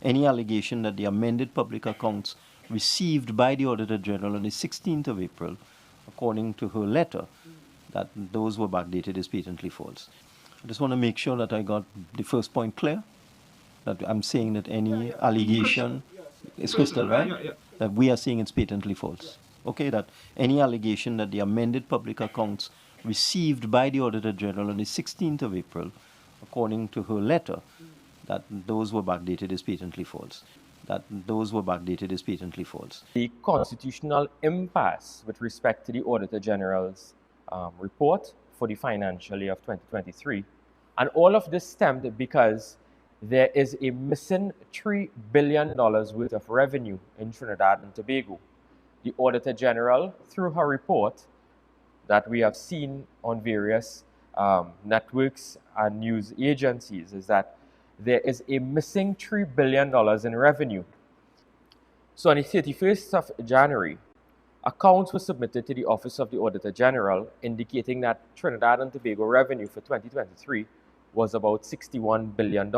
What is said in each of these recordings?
any allegation that the amended public accounts received by the Auditor General on the 16th of April, according to her letter, that those were backdated is patently false. I just want to make sure that I got the first point clear, that I'm saying that any allegation is crystal, right? That we are saying it's patently false. Okay, that any allegation that the amended public accounts received by the Auditor General on the 16th of April, according to her letter, that those were backdated is patently false. That those were backdated is patently false. The constitutional impasse with respect to the Auditor General's report for the financial year of 2023. And all of this stemmed because there is a missing $3 billion worth of revenue in Trinidad and Tobago. The Auditor General, through her report that we have seen on various networks and news agencies, is that there is a missing $3 billion in revenue. So on the 31st of January, accounts were submitted to the Office of the Auditor General indicating that Trinidad and Tobago revenue for 2023 was about $61 billion.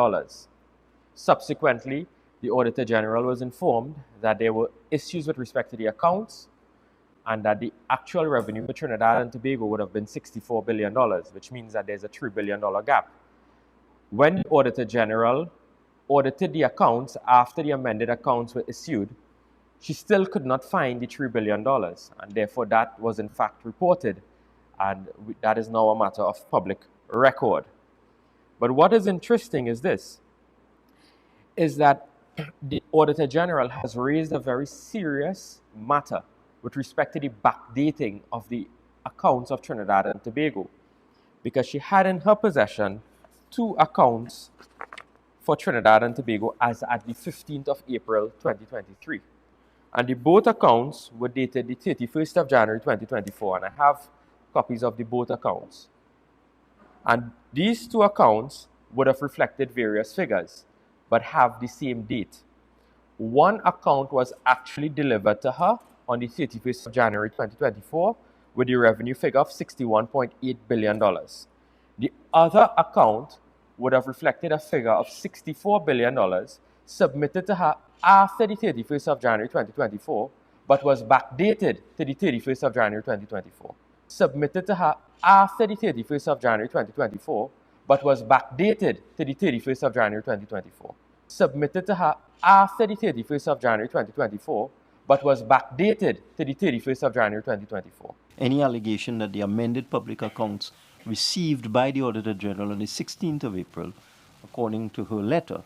Subsequently, the Auditor General was informed that there were issues with respect to the accounts and that the actual revenue for Trinidad and Tobago would have been $64 billion, which means that there's a $3 billion gap. When the Auditor General audited the accounts after the amended accounts were issued, she still could not find the $3 billion, and therefore that was in fact reported, and that is now a matter of public record. But what is interesting is this, is that the Auditor General has raised a very serious matter with respect to the backdating of the accounts of Trinidad and Tobago, because she had in her possession 2 accounts for Trinidad and Tobago as at the 15th of April 2023. And the both accounts were dated the 31st of January 2024, and I have copies of the both accounts. And these 2 accounts would have reflected various figures, but have the same date. One account was actually delivered to her on the 31st of January 2024 with the revenue figure of $61.8 billion. The other account would have reflected a figure of $64 billion submitted to her after the 31st of January 2024, but was backdated to the 31st of January 2024. Submitted to her after the 31st of January 2024, but was backdated to the 31st of January 2024. Submitted to her after the 31st of January 2024, but was backdated to the 31st of January 2024. Any allegation that the amended public accounts received by the Auditor General on the 16th of April, according to her letter,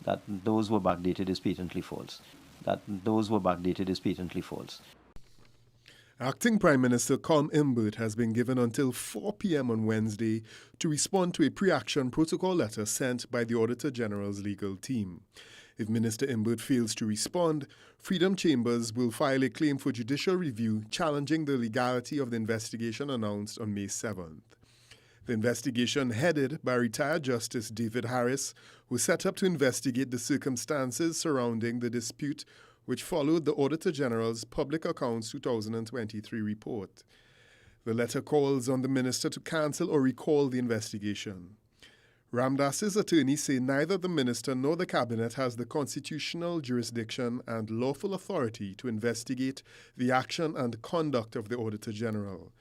that those were backdated is patently false. That those were backdated is patently false. Acting Prime Minister Imbert has been given until 4 p.m. on Wednesday to respond to a pre-action protocol letter sent by the Auditor General's legal team. If Minister Imbert fails to respond, Freedom Chambers will file a claim for judicial review challenging the legality of the investigation announced on May 7th. The investigation, headed by retired Justice David Harris, was set up to investigate the circumstances surrounding the dispute which followed the Auditor General's Public Accounts 2023 report. The letter calls on the minister to cancel or recall the investigation. Ramdas's attorneys say neither the minister nor the cabinet has the constitutional jurisdiction and lawful authority to investigate the action and conduct of the Auditor General.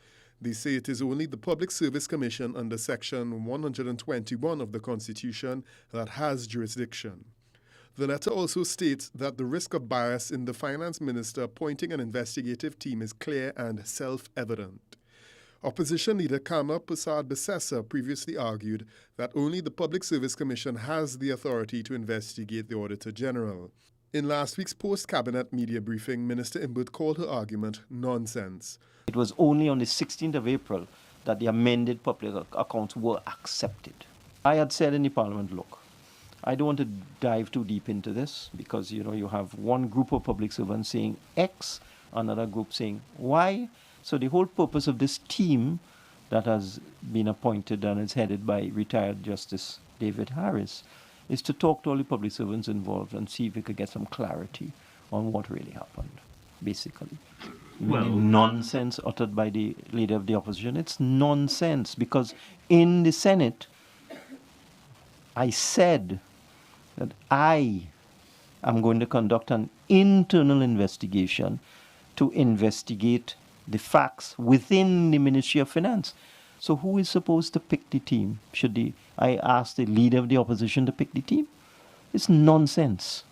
They say it is only the Public Service Commission under Section 121 of the Constitution that has jurisdiction. The letter also states that the risk of bias in the finance minister appointing an investigative team is clear and self-evident. Opposition leader Kama Prasad Besessa previously argued that only the Public Service Commission has the authority to investigate the Auditor General. In last week's post-cabinet media briefing, Minister Imbert called her argument nonsense. It was only on the 16th of April that the amended public accounts were accepted. I had said in the Parliament, look, I don't want to dive too deep into this because, you have one group of public servants saying X, another group saying Y. So the whole purpose of this team that has been appointed and is headed by retired Justice David Harris is to talk to all the public servants involved and see if we could get some clarity on what really happened, basically. Well, nonsense uttered by the leader of the opposition. It's nonsense because in the Senate, I said that I I'm going to conduct an internal investigation to investigate the facts within the Ministry of Finance. So who is supposed to pick the team? I ask the leader of the opposition to pick the team? It's nonsense.